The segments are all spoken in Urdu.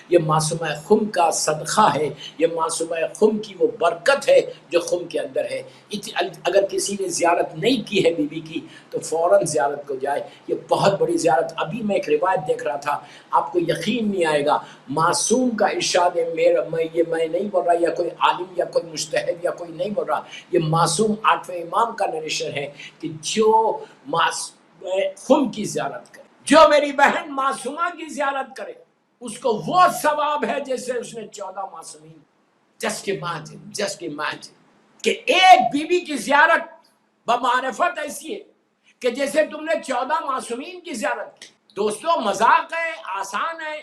یہ معصومہ خم کا صدقہ ہے، یہ معصومہ خم کی وہ برکت ہے جو خم کے اندر ہے۔ اگر کسی نے زیارت نہیں کی ہے بی بی کی تو فوراً زیارت کو جائے، یہ بہت بڑی زیارت۔ ابھی میں ایک روایت دیکھ رہا تھا، آپ کو یقین نہیں آئے گا، معصوم کا ارشاد ہے، میں نہیں بول رہا، یا کوئی عالم یا کوئی مجتہد یا کوئی نہیں بول رہا، یہ معصوم 8ویں امام کا نریشن ہے کہ جو خم کی زیارت کرے، جو میری بہن معصومہ کی زیارت کرے، اس کو وہ ثواب ہے جیسے اس نے 14 معصومین۔ جسٹ امیجن کہ ایک بی بی کی زیارت بمعرفت ایسی ہے کہ جیسے تم نے 14 معصومین کی زیارت کی۔ دوستو مذاق ہے، آسان ہے،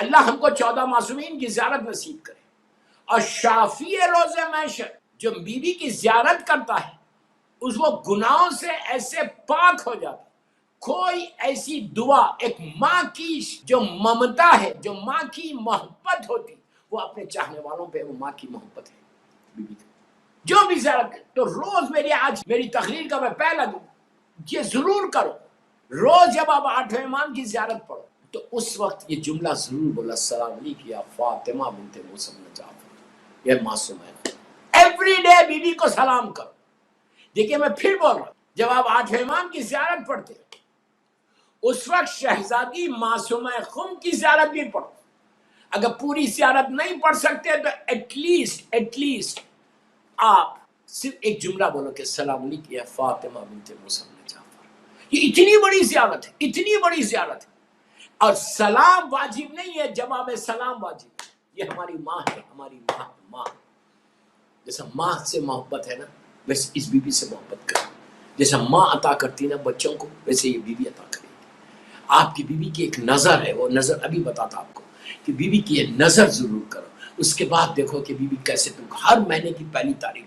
اللہ ہم کو 14 معصومین کی زیارت نصیب کرے۔ اور شافی روز محشر جو بی بی کی زیارت کرتا ہے اس وہ گناہوں سے ایسے پاک ہو جاتا ہے۔ کوئی ایسی دعا، ایک ماں کی جو ممتا ہے، جو ماں کی محبت ہوتی، وہ اپنے چاہنے والوں پہ وہ ماں کی محبت ہے بی بی کی۔ جو بھی زیارت کرے تو روز میری تقریر کا میں پہلا دوں، یہ ضرور کرو، روز جب آپ 8ویں امام کی زیارت پڑھو تو اس وقت یہ جملہ ضرور بولا، السلام علیکم یا فاطمہ بنت موسی بن جعفر، یہ معصوم ہے۔ ایوری ڈے بی بی کو سلام کرو۔ دیکھیے میں پھر بول رہا ہوں، جب آپ 8ویں امام کی زیارت پڑھتے ہیں اس وقت شہزادی معصومہ خم کی زیارت بھی پڑھو۔ اگر پوری زیارت نہیں پڑھ سکتے تو ایٹ لیسٹ آپ صرف ایک جملہ بولو کہ السلام علیکم یا فاطمہ بنت موسی بن جعفر۔ یہ اتنی بڑی زیارت ہے، اتنی بڑی زیارت ہے۔ اور سلام واجب نہیں ہے، جواب سلام واجب ہے۔ یہ ہماری ماں ہے، ہماری ماں جیسا ماں سے محبت ہے نا، ویسے اس بی بی سے محبت کریں۔ جیسا ماں عطا کرتی نا بچوں کو، ویسے یہ بی بی عطا کرے گی۔ آپ کی بی بی کی ایک نظر ہے، وہ نظر ابھی بتاتا آپ کو کہ بی بی کی یہ نظر ضرور کرو۔ اس کے بعد دیکھو کہ بی بی کیسے تم ہر مہینے کی پہلی تاریخ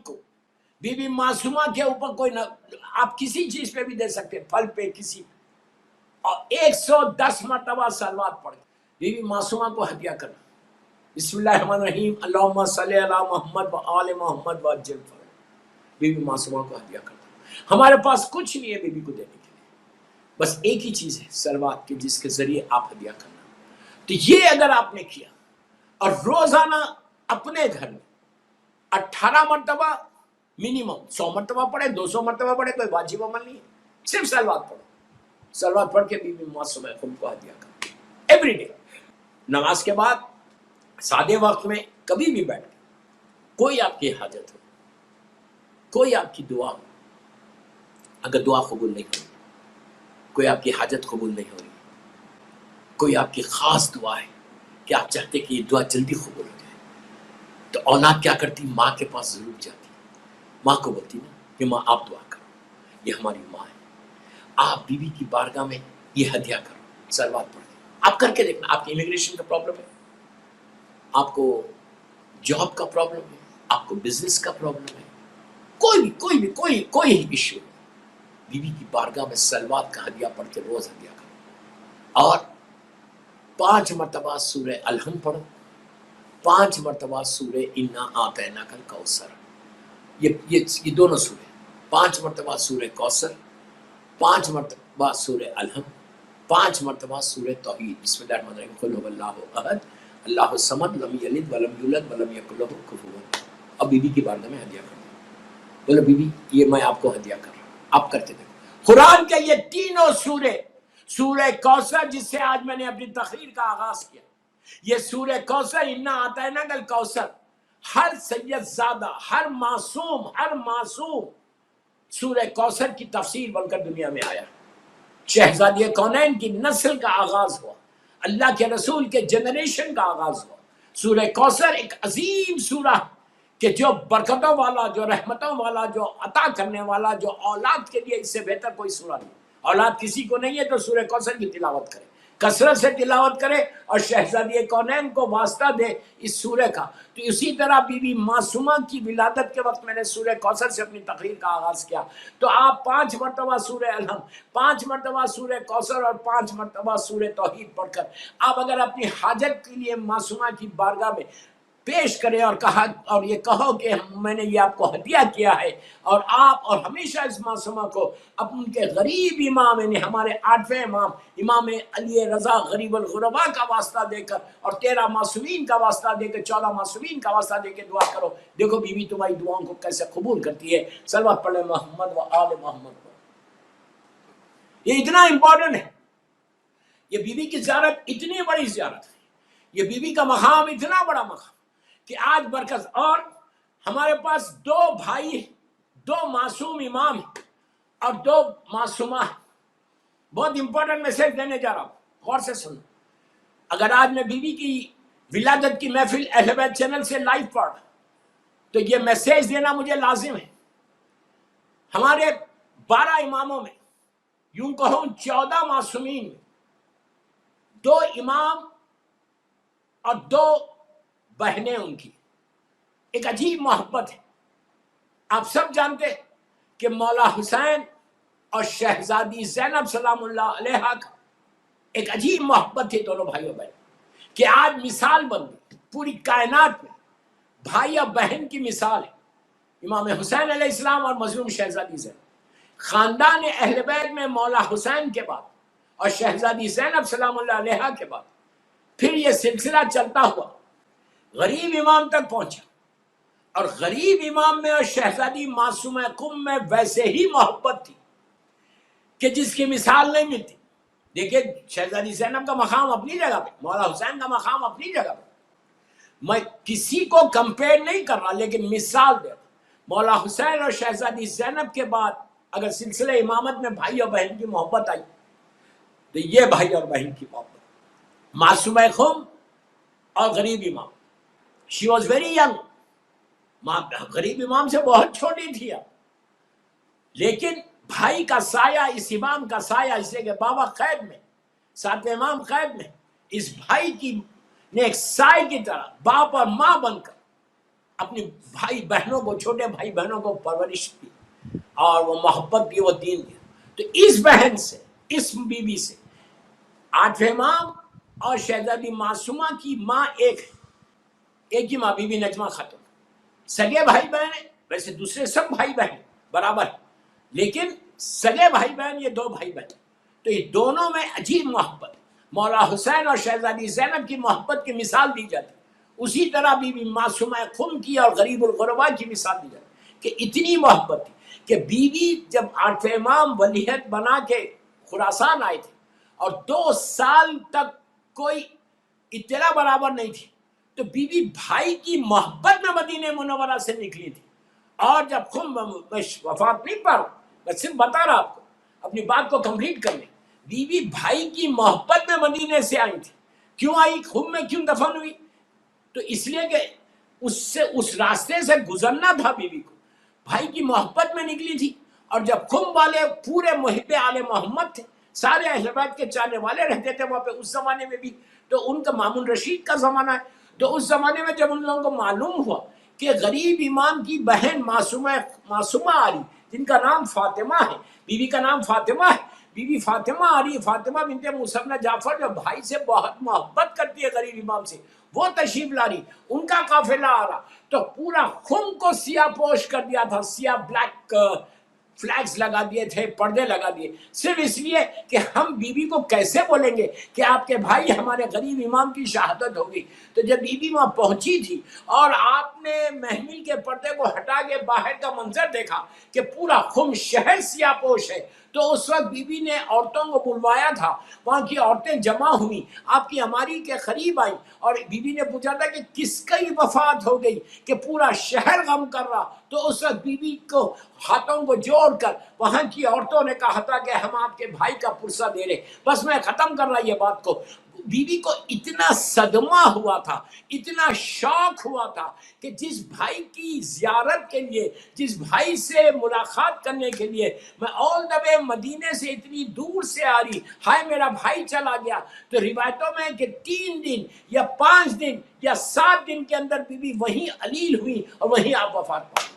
کو بی بی معصومہ کے اوپر کوئی آپ کسی چیز پہ بھی دے سکتے، پھل پہ، کسی، اور 110 مرتبہ صلوات پڑھ بی بی معصومہ کو ہدیہ کرنا۔ بسم اللہ الرحمن الرحیم، اللہم صلی علی محمد و آل محمد و عجل فرج۔ بی بی معصومہ کو ہدیہ کرنا۔ ہمارے پاس کچھ نہیں ہے بی بی کو دینے کے لیے، بس ایک ہی چیز ہے، صلوات کی، جس کے ذریعے آپ ہدیہ کرنا۔ تو یہ اگر آپ نے کیا اور روزانہ اپنے گھر میں 18 مرتبہ منیمم، 100 مرتبہ پڑھے، 200 مرتبہ پڑھے، کوئی واجب عمل نہیں ہے، صرف صلوات پڑھو۔ صلوات پڑھ کے بی بی معصومہ خم کو ہدیہ کرو ایوری ڈے۔ نماز کے بعد سادے وقت میں کبھی بھی بیٹھ کے کوئی آپ کی حاجت ہو، کوئی آپ کی دعا ہو، اگر دعا قبول نہیں ہوئی، کوئی آپ کی حاجت قبول نہیں ہو رہی، کوئی آپ کی خاص دعا ہے کہ آپ چاہتے کہ یہ دعا جلدی قبول ہو جائے، تو اولاد کیا کرتی؟ ماں کے پاس ضرور جاتی، ماں کو بولتی نا کہ ماں آپ دعا کرو، یہ ہماری ماں ہے۔ آپ بی بی کی بارگاہ میں یہ ہدیہ کرو، صلوات پڑھ کے۔ آپ کر کے دیکھنا، آپ کی امیگریشن کا پرابلم ہے، آپ کو جاب کا پرابلم ہے، آپ کو بزنس کا پرابلم ہے، کوئی ایشو نہیں، بی بی کی بارگاہ میں صلوات کا ہدیہ پڑھ کے روز ہدیہ کرو۔ اور 5 مرتبہ سورہ الحم پڑھو، 5 مرتبہ سورہ انا اعطیناک الکوثر، یہ دونوں سورے، 5 مرتبہ سورہ کوثر، 5 مرتبہ سورہ الحم، 5 مرتبہ سورہ توحید، بسم اللہ الرحمن الرحیم، قل هو اللہ احد اللہ الصمد لم یلد ولم یولد ولم یکن له کفوا احد۔ اب بی بی کی بارگاہ میں ہدیہ کرو، بولو بی بی یہ میں آپ کو ہدیہ کر رہا ہوں، آپ کرتے دیکھو۔ قرآن کے یہ تینوں سورے، سورہ کوثر جس سے آج میں نے اپنی تقریر کا آغاز کیا، یہ سورہ کوثر، انا اعطیناک الکوثر، ہر سید زادہ، ہر معصوم سورہ کوثر کی تفسیر بن کر دنیا میں آیا۔ شہزادی کونین کی نسل کا آغاز ہوا، اللہ کے رسول کے جنریشن کا آغاز ہوا۔ سورہ کوثر ایک عظیم سورہ کہ جو برکتوں والا، جو رحمتوں والا، جو عطا کرنے والا، جو اولاد کے لیے اس سے بہتر کوئی سورہ نہیں۔ اولاد کسی کو نہیں ہے تو سورہ کوثر کی تلاوت کرے، کثرت سے تلاوت کرے اور شہزادی کونین کو واسطہ دے اس سورہ کا۔ تو اسی طرح بی بی معصومہ کی ولادت کے وقت میں نے سورہ کوثر سے اپنی تقریر کا آغاز کیا، تو آپ 5 مرتبہ سورہ الحم، 5 مرتبہ سورہ کوثر اور 5 مرتبہ سورہ توحید پڑھ کر آپ اگر اپنی حاجت کے لیے معصومہ کی بارگاہ میں پیش کرے اور کہا اور یہ کہو کہ میں نے یہ آپ کو ہدیہ کیا ہے، اور آپ اور ہمیشہ اس معصومہ کو اپن کے غریب امام یعنی ہمارے 8ویں امام امام علی رضا غریب الغربا کا واسطہ دے کر اور 13 معصومین کا واسطہ دے کر 14 معصومین کا واسطہ دے کے دعا کرو۔ دیکھو بی بی تمہاری دعاؤں کو کیسے قبول کرتی ہے۔ صلوات پڑھیں محمد و آل محمد پر۔ یہ اتنا امپورٹنٹ ہے، یہ بی بی کی زیارت اتنی بڑی زیارت ہے، یہ بی بی کا مقام اتنا بڑا مقام کہ آج برکت، اور ہمارے پاس 2 بھائی 2 معصوم امام اور 2 معصومہ ہیں۔ بہت امپورٹنٹ میسج دینے جا رہا ہوں، غور سے سنو۔ اگر آج میں بی بی کی ولادت کی محفل اہل بیت چینل سے لائیو پڑھ تو یہ میسج دینا مجھے لازم ہے۔ ہمارے 12 اماموں میں، یوں کہوں 14 معصومین میں، 2 امام اور 2 بہنیں ان کی، ایک عجیب محبت ہے۔ آپ سب جانتے کہ مولا حسین اور شہزادی زینب سلام اللہ علیہا کا ایک عجیب محبت تھی دونوں بھائیوں بہن، کہ آج مثال بن گئی پوری کائنات میں، بھائی اور بہن کی مثال ہے امام حسین علیہ السلام اور مظلوم شہزادی زینب۔ خاندان اہل بیت میں مولا حسین کے بعد اور شہزادی زینب سلام اللہ علیہا کے بعد پھر یہ سلسلہ چلتا ہوا غریب امام تک پہنچا، اور غریب امام میں اور شہزادی معصومہ کم میں ویسے ہی محبت تھی کہ جس کی مثال نہیں ملتی۔ دیکھیں شہزادی زینب کا مقام اپنی جگہ پہ، مولا حسین کا مقام اپنی جگہ پہ، میں کسی کو کمپیئر نہیں کر رہا لیکن مثال دے رہا۔ مولا حسین اور شہزادی زینب کے بعد اگر سلسلہ امامت میں بھائی اور بہن کی محبت آئی تو یہ بھائی اور بہن کی محبت، معصومہ خم اور غریب امام۔ شی واز ویری ینگ، غریب امام سے بہت چھوٹی تھی اب، لیکن بھائی کا سایہ، اس امام کا سایہ، اس لیے کہ بابا قید میں، 7ویں امام قید میں، اس بھائی کی نے ایک سائے کی طرح باپ اور ماں بن کر اپنی بھائی بہنوں کو، چھوٹے بھائی بہنوں کو پرورش دی اور وہ محبت دی، وہ دین دی۔ تو اس بہن سے، اس بی بی سے 8ویں امام اور شہزادی معصومہ کی ماں ایک ہی ماں، بی بی نجمہ خاتون۔ سگے بھائی بہن ہیں، ویسے دوسرے سب بھائی بہن برابر ہیں، لیکن سگے بھائی بہن یہ 2 بھائی بہن، تو یہ دونوں میں عجیب محبت۔ مولا حسین اور شہزادی زینب کی محبت کی مثال دی جاتی، اسی طرح بی بی معصومہ خم کی اور غریب الغربا کی مثال دی جاتی کہ اتنی محبت تھی کہ بی بی جب 8ویں امام ولیعہد بنا کے خراسان آئے تھے اور 2 سال تک کوئی اطلاع برابر نہیں تھی، تو بی بی بھائی کی محبت میں مدینہ منورہ سے نکلی تھی، اور جب خم وفات نہیں پا رہا، میں صرف بتا رہا آپ کو اپنی بات کو کمپلیٹ کرنے، بی بی بھائی کی محبت میں مدینے سے آئی تھی۔ کیوں آئی؟ خم میں کیوں دفن ہوئی؟ تو اس لیے کہ اس راستے سے گزرنا تھا بی بی کو، بھائی کی محبت میں نکلی تھی۔ اور جب خم والے پورے محب آل محمد تھے، سارے اہل بیت کے چاہنے والے رہتے تھے وہاں پہ اس زمانے میں بھی، تو ان کا مامون رشید کا زمانہ ہے، تو اس زمانے میں جب ان لوگوں کو معلوم ہوا کہ غریب امام کی بہن معصومہ آ رہی، جن کا نام فاطمہ ہے، بی بی کا نام فاطمہ ہے، بی بی فاطمہ آ رہی ہے، فاطمہ بنت موسی جعفر جو بھائی سے بہت محبت کرتی ہے غریب امام سے، وہ تشریف لا رہی، ان کا قافلہ آ رہا، تو پورا خم کو سیاہ پوش کر دیا تھا، سیاہ بلیک فلیگز لگا دیے تھے، پردے لگا دیے، صرف اس لیے کہ ہم بی بی کو کیسے بولیں گے کہ آپ کے بھائی ہمارے غریب امام کی شہادت ہوگی۔ تو جب بی بی وہاں پہنچی تھی اور آپ نے محمل کے پردے کو ہٹا کے باہر کا منظر دیکھا کہ پورا خم شہر سیاہ پوش ہے، تو اس وقت بی بی نے عورتوں کو بلوایا تھا، وہاں کی عورتیں جمع ہوئیں، آپ کی ہماری کے قریب آئیں، اور بی بی نے پوچھا تھا کہ کس کی وفات ہو گئی کہ پورا شہر غم کر رہا، تو اس وقت بی بی کو ہاتھوں کو جوڑ کر وہاں کی عورتوں نے کہا تھا کہ ہم آپ کے بھائی کا پرسہ دے رہے۔ بس میں ختم کر رہا یہ بات کو، بی بی کو اتنا صدمہ ہوا تھا، اتنا شوق ہوا تھا کہ جس بھائی کی زیارت کے لیے، جس بھائی سے ملاقات کرنے کے لیے میں آل دا وے مدینے سے اتنی دور سے آ رہی، ہائے میرا بھائی چلا گیا، تو روایتوں میں کہ 3 دن یا 5 دن یا 7 دن کے اندر بی بی وہیں علیل ہوئی اور وہیں آپ وفات پا گئی۔